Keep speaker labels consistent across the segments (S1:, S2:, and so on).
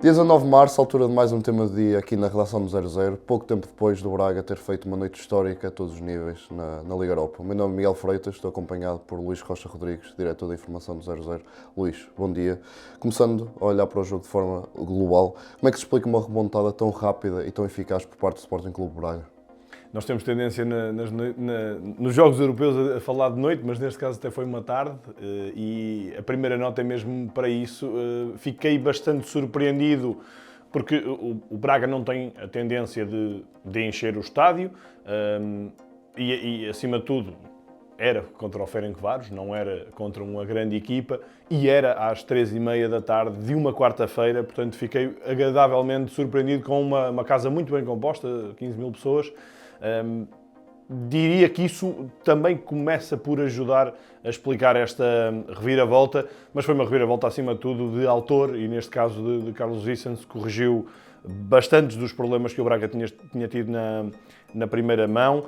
S1: Dia 19 de março, altura de mais um tema do dia aqui na redação do 00, pouco tempo depois do Braga ter feito uma noite histórica a todos os níveis na Liga Europa. O meu nome é Miguel Freitas, estou acompanhado por Luís Rocha Rodrigues, diretor da informação do 00. Luís, bom dia. Começando a olhar para o jogo de forma global, como é que se explica uma remontada tão rápida e tão eficaz por parte do Sporting Clube Braga?
S2: Nós temos tendência nos jogos europeus a falar de noite, mas neste caso até foi uma tarde e a primeira nota é mesmo para isso. Fiquei bastante surpreendido porque o Braga não tem a tendência de encher o estádio e acima de tudo, era contra o Ferencváros, não era contra uma grande equipa e era às 3h30 da tarde de uma quarta-feira, portanto fiquei agradavelmente surpreendido com uma casa muito bem composta, 15 mil pessoas. Diria que isso também começa por ajudar a explicar esta reviravolta, mas foi uma reviravolta acima de tudo de autor e neste caso de Carlos Vicens, corrigiu bastantes dos problemas que o Braga tinha tido na primeira mão.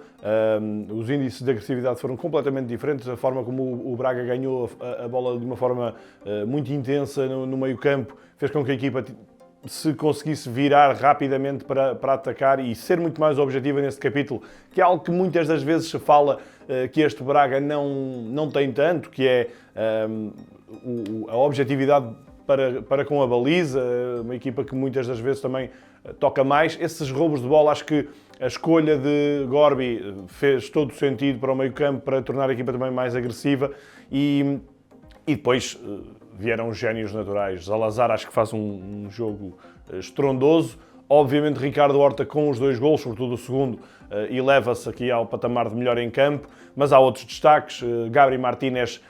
S2: Os índices de agressividade foram completamente diferentes, a forma como o Braga ganhou a bola de uma forma muito intensa no meio-campo fez com que a equipa se conseguisse virar rapidamente para atacar e ser muito mais objetiva nesse capítulo, que é algo que muitas das vezes se fala que este Braga não tem tanto, que é a objetividade para com a baliza, uma equipa que muitas das vezes também toca mais. Esses roubos de bola, acho que a escolha de Gorbi fez todo o sentido para o meio-campo, para tornar a equipa também mais agressiva e depois vieram os génios naturais. Zalazar acho que faz um jogo estrondoso. Obviamente Ricardo Horta com os 2 golos, sobretudo o segundo, eleva-se aqui ao patamar de melhor em campo, mas há outros destaques. Gabriel Martínez,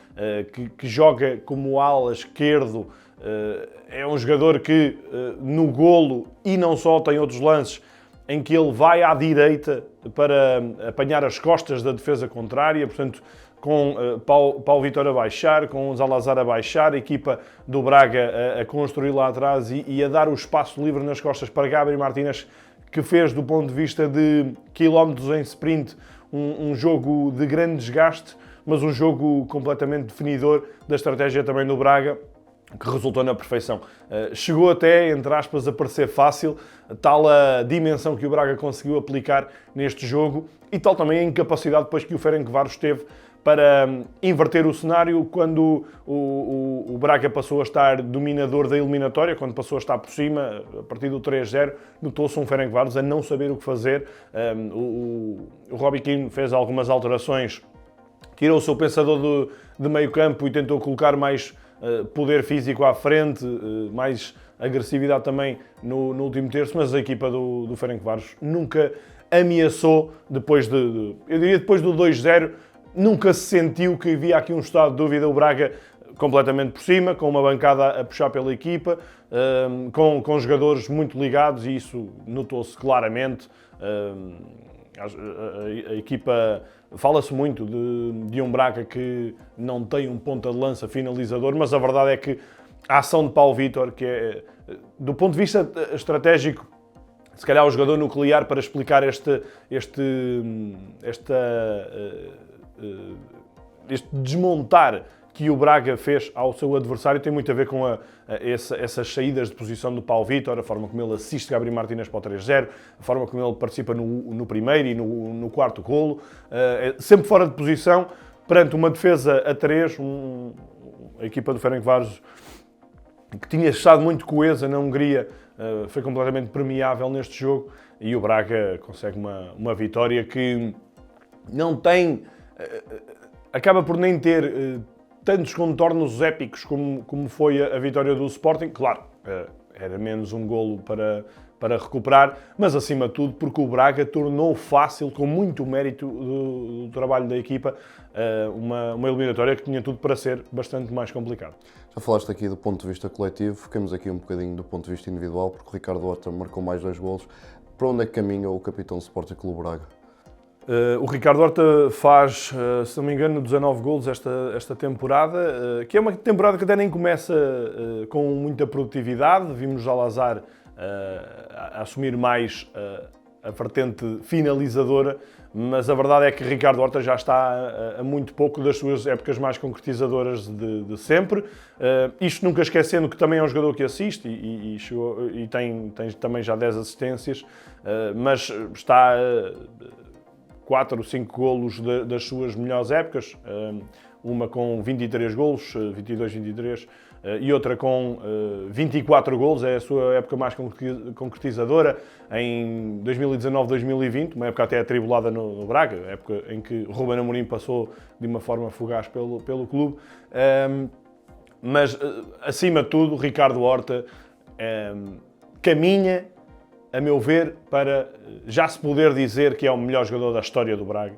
S2: que joga como ala esquerdo, é um jogador que no golo e não só tem outros lances em que ele vai à direita para apanhar as costas da defesa contrária, portanto com Paulo Vitor a baixar, com Zalazar a baixar, a equipa do Braga a construir lá atrás e a dar o espaço livre nas costas para Gabriel Martínez, que fez do ponto de vista de quilómetros em sprint um jogo de grande desgaste, mas um jogo completamente definidor da estratégia também do Braga, que resultou na perfeição. Chegou até, entre aspas, a parecer fácil, tal a dimensão que o Braga conseguiu aplicar neste jogo e tal também a incapacidade depois que o Ferencváros teve para inverter o cenário quando o Braga passou a estar dominador da eliminatória, quando passou a estar por cima, a partir do 3-0, notou-se um Ferencváros a não saber o que fazer. O Robbie Keane fez algumas alterações, tirou o seu pensador de meio campo e tentou colocar mais poder físico à frente, mais agressividade também no último terço, mas a equipa do Ferencváros nunca ameaçou, depois do 2-0, nunca se sentiu que havia aqui um estado de dúvida. O Braga completamente por cima, com uma bancada a puxar pela equipa, com jogadores muito ligados e isso notou-se claramente. A equipa, fala-se muito de um Braga que não tem um ponta de lança finalizador, mas a verdade é que a ação de Paulo Vitor, que é, do ponto de vista estratégico, se calhar o jogador nuclear para explicar este desmontar que o Braga fez ao seu adversário, tem muito a ver com essas saídas de posição do Paulo Vitor, a forma como ele assiste Gabriel Martínez para o 3-0, a forma como ele participa no primeiro e no quarto golo, sempre fora de posição, perante uma defesa a 3, a equipa do Ferencváros, que tinha estado muito coesa na Hungria, foi completamente permeável neste jogo e o Braga consegue uma vitória que não tem, acaba por nem ter tantos contornos épicos como foi a vitória do Sporting. Claro, era menos um golo para recuperar, mas acima de tudo porque o Braga tornou fácil, com muito mérito do trabalho da equipa, uma eliminatória que tinha tudo para ser bastante mais complicada.
S1: Já falaste aqui do ponto de vista coletivo, fiquemos aqui um bocadinho do ponto de vista individual, porque o Ricardo Horta marcou mais 2 golos. Para onde é que caminha o capitão do Sporting Clube Braga?
S2: O Ricardo Horta faz, se não me engano, 19 golos esta temporada, que é uma temporada que até nem começa com muita produtividade. Vimos Zalazar a assumir mais a vertente finalizadora, mas a verdade é que Ricardo Horta já está a muito pouco das suas épocas mais concretizadoras de sempre. Isto nunca esquecendo que também é um jogador que assiste e tem também já 10 assistências, mas está a 4 ou 5 golos das suas melhores épocas, uma com 23 golos, 22, 23, e outra com 24 golos, é a sua época mais concretizadora, em 2019-2020, uma época até atribulada no Braga, época em que Ruben Amorim passou de uma forma fugaz pelo clube. Mas, acima de tudo, Ricardo Horta caminha, a meu ver, para já se poder dizer que é o melhor jogador da história do Braga.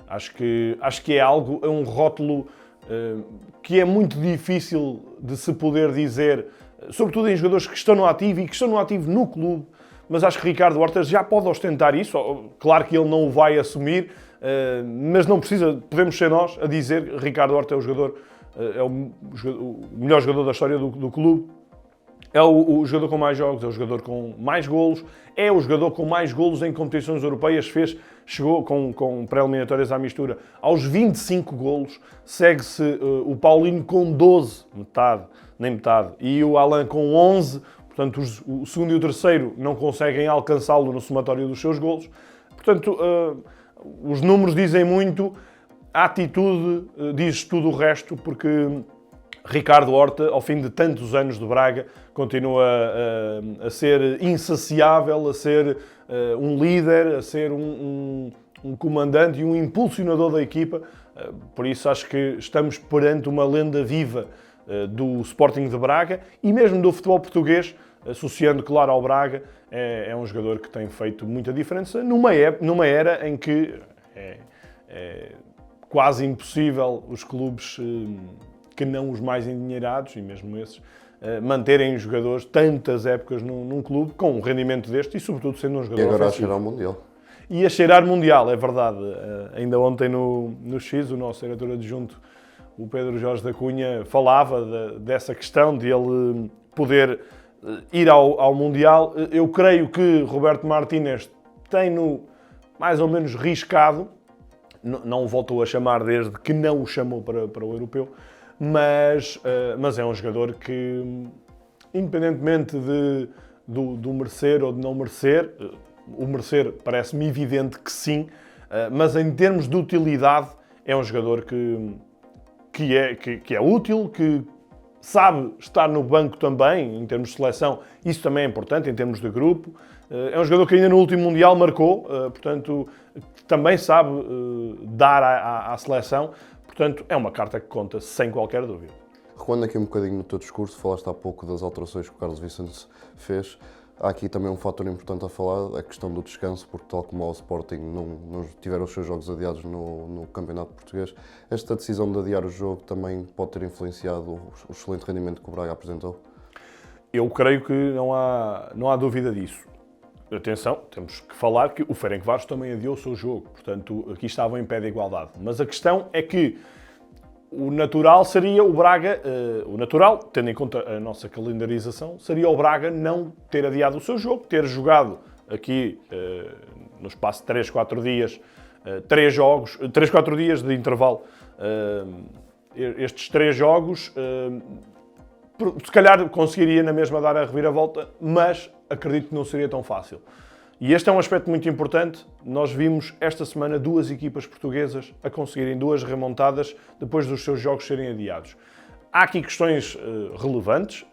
S2: Acho que é um rótulo que é muito difícil de se poder dizer, sobretudo em jogadores que estão no ativo e que estão no ativo no clube, mas acho que Ricardo Horta já pode ostentar isso. Claro que ele não o vai assumir, mas não precisa, podemos ser nós a dizer que Ricardo Horta é o melhor jogador da história do clube. É o jogador com mais jogos, é o jogador com mais golos, é o jogador com mais golos em competições europeias, chegou com pré-eliminatórias à mistura aos 25 golos, segue-se o Paulinho com 12, nem metade, e o Alan com 11, portanto o segundo e o terceiro não conseguem alcançá-lo no somatório dos seus golos. Portanto, os números dizem muito, a atitude diz tudo o resto, porque Ricardo Horta, ao fim de tantos anos de Braga, continua a ser insaciável, a ser um líder, a ser um comandante e um impulsionador da equipa. Por isso acho que estamos perante uma lenda viva do Sporting de Braga e mesmo do futebol português, associando, claro, ao Braga. É um jogador que tem feito muita diferença numa era em que é quase impossível os clubes que não os mais endinheirados, e mesmo esses, manterem jogadores tantas épocas num clube com um rendimento deste e, sobretudo, sendo um jogador
S1: ofensivo. E agora
S2: ofensivo.
S1: a cheirar ao Mundial.
S2: E a cheirar Mundial, é verdade. Ainda ontem no X, o nosso diretor adjunto, o Pedro Jorge da Cunha, falava dessa questão de ele poder ir ao Mundial. Eu creio que Roberto Martínez tem-no mais ou menos riscado, não o voltou a chamar desde que não o chamou para o Europeu, mas é um jogador que, independentemente do merecer ou de não merecer, o merecer parece-me evidente que sim, mas em termos de utilidade é um jogador que é útil, que sabe estar no banco também, em termos de seleção, isso também é importante, em termos de grupo. É um jogador que ainda no último Mundial marcou, portanto, também sabe dar à seleção. Portanto, é uma carta que conta sem qualquer dúvida.
S1: Recuando aqui um bocadinho no teu discurso, falaste há pouco das alterações que o Carlos Vicente fez. Há aqui também um fator importante a falar, a questão do descanso, porque tal como o Sporting não tiveram os seus jogos adiados no Campeonato Português, esta decisão de adiar o jogo também pode ter influenciado o excelente rendimento que o Braga apresentou?
S2: Eu creio que não há dúvida disso. Atenção, temos que falar que o Ferencváros também adiou o seu jogo, portanto aqui estavam em pé de igualdade. Mas a questão é que o natural seria o Braga, tendo em conta a nossa calendarização, seria o Braga não ter adiado o seu jogo, ter jogado aqui no espaço de 3, 4 dias, 3 jogos, 3, 4 dias de intervalo, estes 3 jogos, se calhar conseguiria na mesma dar a reviravolta, mas acredito que não seria tão fácil. E este é um aspecto muito importante. Nós vimos esta semana 2 equipas portuguesas a conseguirem 2 remontadas depois dos seus jogos serem adiados. Há aqui questões relevantes.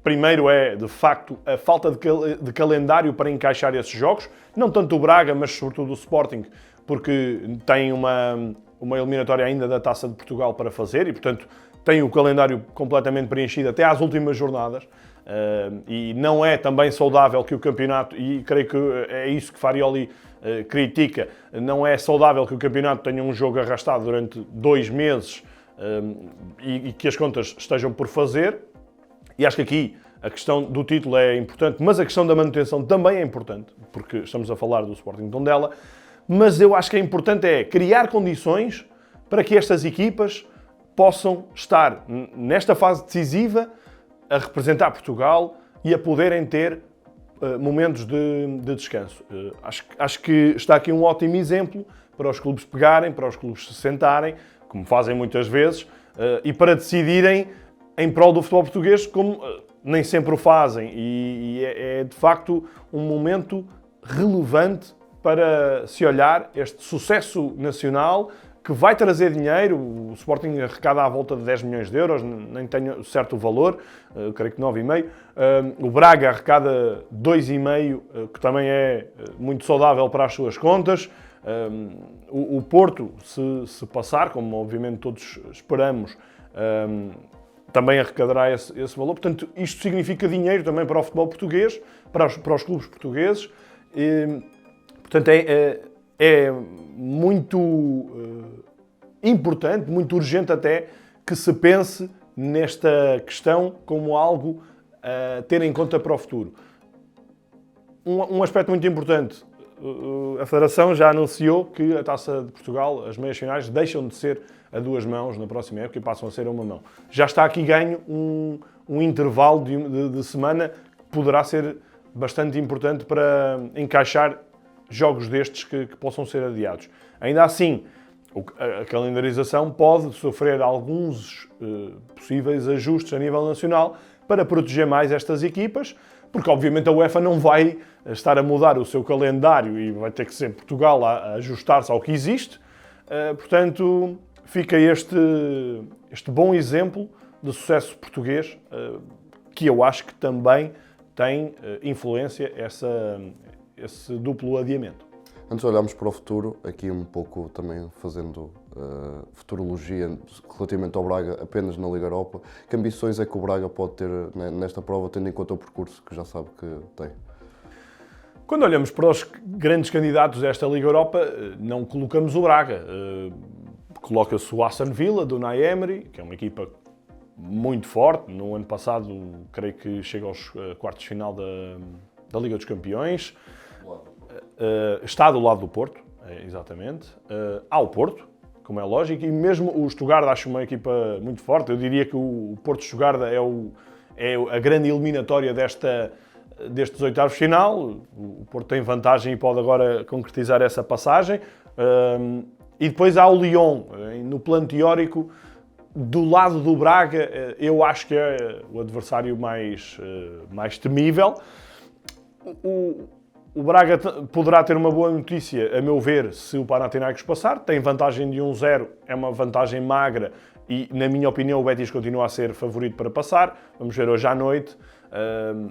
S2: Primeiro é, de facto, a falta de calendário para encaixar esses jogos. Não tanto o Braga, mas sobretudo o Sporting, porque tem uma eliminatória ainda da Taça de Portugal para fazer e, portanto, tem o calendário completamente preenchido até às últimas jornadas. E não é também saudável que o campeonato, e creio que é isso que Farioli critica, não é saudável que o campeonato tenha um jogo arrastado durante 2 meses e que as contas estejam por fazer. E acho que aqui a questão do título é importante, mas a questão da manutenção também é importante, porque estamos a falar do Sporting de Tondela. Mas eu acho que é importante criar condições para que estas equipas possam estar nesta fase decisiva a representar Portugal e a poderem ter momentos de descanso. Acho que está aqui um ótimo exemplo para os clubes pegarem, para os clubes se sentarem, como fazem muitas vezes, e para decidirem em prol do futebol português, como nem sempre o fazem. E é de facto um momento relevante para se olhar este sucesso nacional que vai trazer dinheiro. O Sporting arrecada à volta de 10 milhões de euros, nem tenho certo o valor, creio que 9,5. O Braga arrecada 2,5, que também é muito saudável para as suas contas. O Porto, se passar, como obviamente todos esperamos, também arrecadará esse valor. Portanto, isto significa dinheiro também para o futebol português, para os clubes portugueses. Portanto, é muito importante, muito urgente até, que se pense nesta questão como algo a ter em conta para o futuro. Um aspecto muito importante, a Federação já anunciou que a Taça de Portugal, as meias finais, deixam de ser a 2 mãos na próxima época e passam a ser a 1 mão. Já está aqui ganho um intervalo de semana que poderá ser bastante importante para encaixar jogos destes que possam ser adiados. Ainda assim, a calendarização pode sofrer alguns possíveis ajustes a nível nacional para proteger mais estas equipas, porque obviamente a UEFA não vai estar a mudar o seu calendário e vai ter que ser Portugal a ajustar-se ao que existe. Portanto, fica este bom exemplo de sucesso português, que eu acho que também tem influência esse duplo adiamento.
S1: Antes de olharmos para o futuro, aqui um pouco também fazendo futurologia relativamente ao Braga apenas na Liga Europa, que ambições é que o Braga pode ter nesta prova, tendo em conta o percurso que já sabe que tem?
S2: Quando olhamos para os grandes candidatos desta Liga Europa, não colocamos o Braga. Coloca-se o Aston Villa, do Unai Emery, que é uma equipa muito forte. No ano passado, creio que chega aos quartos de final da Liga dos Campeões. Está do lado do Porto, exatamente. Há o Porto, como é lógico, e mesmo o Stuttgart acho uma equipa muito forte. Eu diria que o Porto-Stuttgart é a grande eliminatória destes oitavos de final. O Porto tem vantagem e pode agora concretizar essa passagem. E depois há o Lyon, no plano teórico, do lado do Braga, eu acho que é o adversário mais temível. O Braga poderá ter uma boa notícia, a meu ver, se o Panathinaikos passar. Tem vantagem de 1-0, é uma vantagem magra e, na minha opinião, o Betis continua a ser favorito para passar. Vamos ver hoje à noite,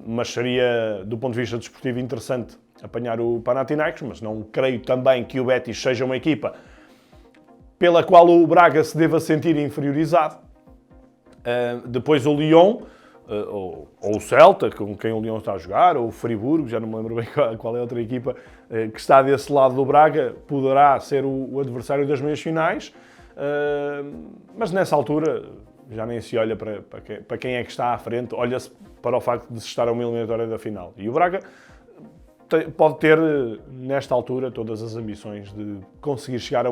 S2: mas seria, do ponto de vista desportivo, interessante apanhar o Panathinaikos, mas não creio também que o Betis seja uma equipa pela qual o Braga se deva sentir inferiorizado. Depois o Lyon, ou o Celta, com quem o Lyon está a jogar, ou o Friburgo, já não me lembro bem qual é a outra equipa que está desse lado do Braga, poderá ser o adversário das meias finais, mas nessa altura já nem se olha para quem é que está à frente, olha-se para o facto de se estar a uma eliminatória da final. E o Braga pode ter, nesta altura, todas as ambições de conseguir chegar a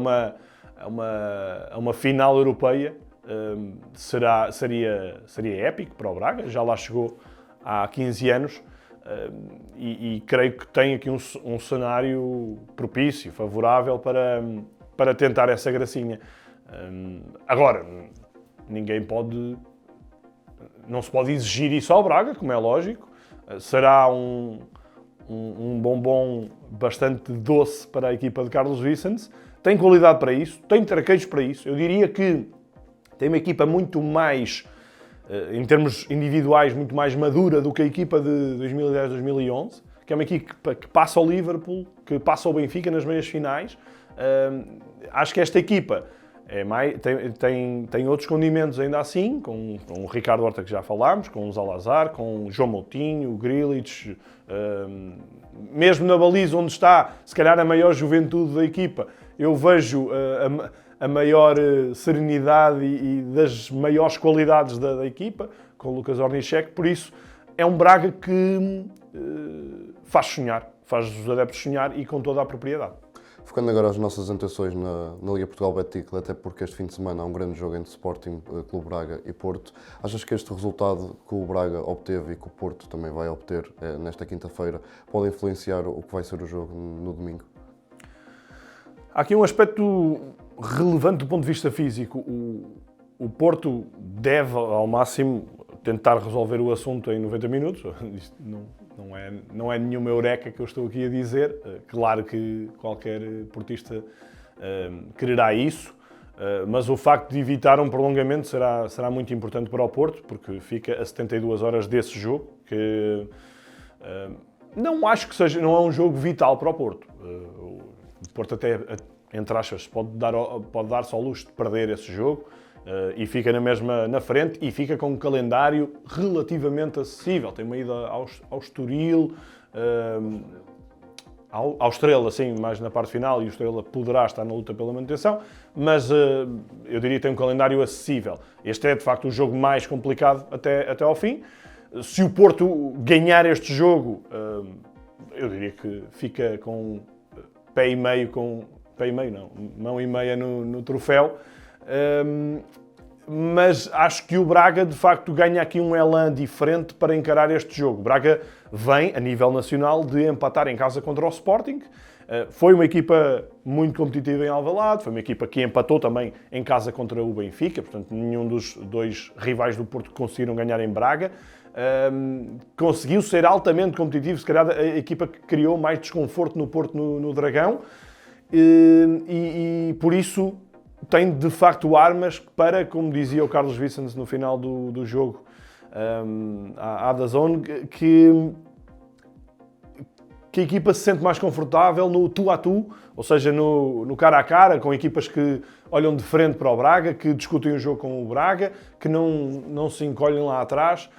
S2: uma final europeia. Seria épico para o Braga, já lá chegou há 15 anos e creio que tem aqui um cenário propício, favorável para tentar essa gracinha. Agora, não se pode exigir isso ao Braga, como é lógico. Será um bombom bastante doce para a equipa de Carlos Vicente. Tem qualidade para isso, tem traqueios para isso. Eu diria que tem uma equipa muito mais, em termos individuais, muito mais madura do que a equipa de 2010-2011, que é uma equipa que passa ao Liverpool, que passa ao Benfica nas meias finais. Acho que esta equipa tem outros condimentos ainda assim, com o Ricardo Horta, que já falámos, com o Zalazar, com o João Moutinho, o Grealish, mesmo na baliza onde está, se calhar a maior juventude da equipa, eu vejo a maior serenidade e das maiores qualidades da equipa, com o Lucas Ornichek. Por isso, é um Braga que faz sonhar, faz os adeptos sonhar e com toda a propriedade.
S1: Focando agora as nossas intenções na Liga Portugal Bet-Tickle, até porque este fim de semana há um grande jogo entre Sporting, Clube Braga e Porto. Achas que este resultado que o Braga obteve e que o Porto também vai obter nesta quinta-feira pode influenciar o que vai ser o jogo no domingo?
S2: Há aqui um aspecto relevante do ponto de vista físico. O Porto deve, ao máximo, tentar resolver o assunto em 90 minutos. Isto não é nenhuma eureka que eu estou aqui a dizer. Claro que qualquer portista quererá isso, mas o facto de evitar um prolongamento será muito importante para o Porto, porque fica a 72 horas desse jogo, que não acho que seja, não é um jogo vital para o Porto. O Porto até, entre aspas, pode dar-se ao luxo de perder esse jogo, e fica na mesma na frente e fica com um calendário relativamente acessível. Tem uma ida ao Estoril, ao Estrela, assim, mais na parte final, e o Estrela poderá estar na luta pela manutenção, mas eu diria que tem um calendário acessível. Este é, de facto, o jogo mais complicado até ao fim. Se o Porto ganhar este jogo, eu diria que fica com mão e meia no troféu. Mas acho que o Braga, de facto, ganha aqui um elan diferente para encarar este jogo. O Braga vem, a nível nacional, de empatar em casa contra o Sporting. Foi uma equipa muito competitiva em Alvalade, foi uma equipa que empatou também em casa contra o Benfica, portanto, nenhum dos dois rivais do Porto conseguiram ganhar em Braga. Conseguiu ser altamente competitivo, se calhar a equipa que criou mais desconforto no Porto no Dragão, e por isso tem de facto armas para, como dizia o Carlos Vicens no final do jogo à DAZN, que a equipa se sente mais confortável no tu-a-tu, ou seja, no cara a cara, com equipas que olham de frente para o Braga, que discutem o jogo com o Braga, que não se encolhem lá atrás,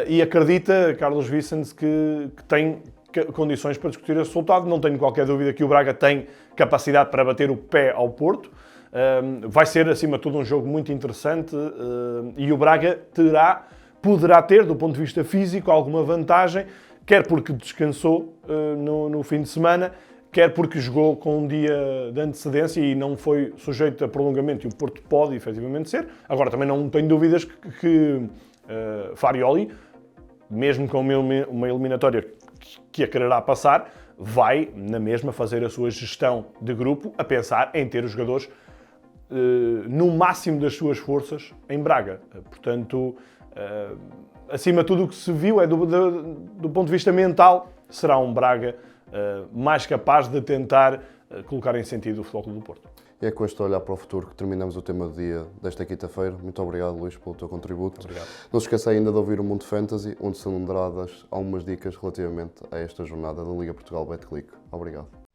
S2: e acredita, Carlos Vicens, que tem condições para discutir esse resultado. Não tenho qualquer dúvida que o Braga tem capacidade para bater o pé ao Porto. Vai ser, acima de tudo, um jogo muito interessante, e o Braga poderá ter, do ponto de vista físico, alguma vantagem, quer porque descansou no fim de semana, quer porque jogou com um dia de antecedência e não foi sujeito a prolongamento, e o Porto pode, efetivamente, ser. Agora, também não tenho dúvidas que Farioli, mesmo com uma eliminatória que a quererá passar, vai, na mesma, fazer a sua gestão de grupo, a pensar em ter os jogadores no máximo das suas forças em Braga. Portanto, acima de tudo o que se viu é do ponto de vista mental, será um Braga mais capaz de tentar colocar em sentido o Futebol Clube do Porto.
S1: E é com este olhar para o futuro que terminamos o tema do dia desta quinta-feira. Muito obrigado, Luís, pelo teu contributo.
S2: Obrigado.
S1: Não se esqueça ainda de ouvir o Mundo Fantasy, onde são dadas algumas dicas relativamente a esta jornada da Liga Portugal Bet-Click. Obrigado.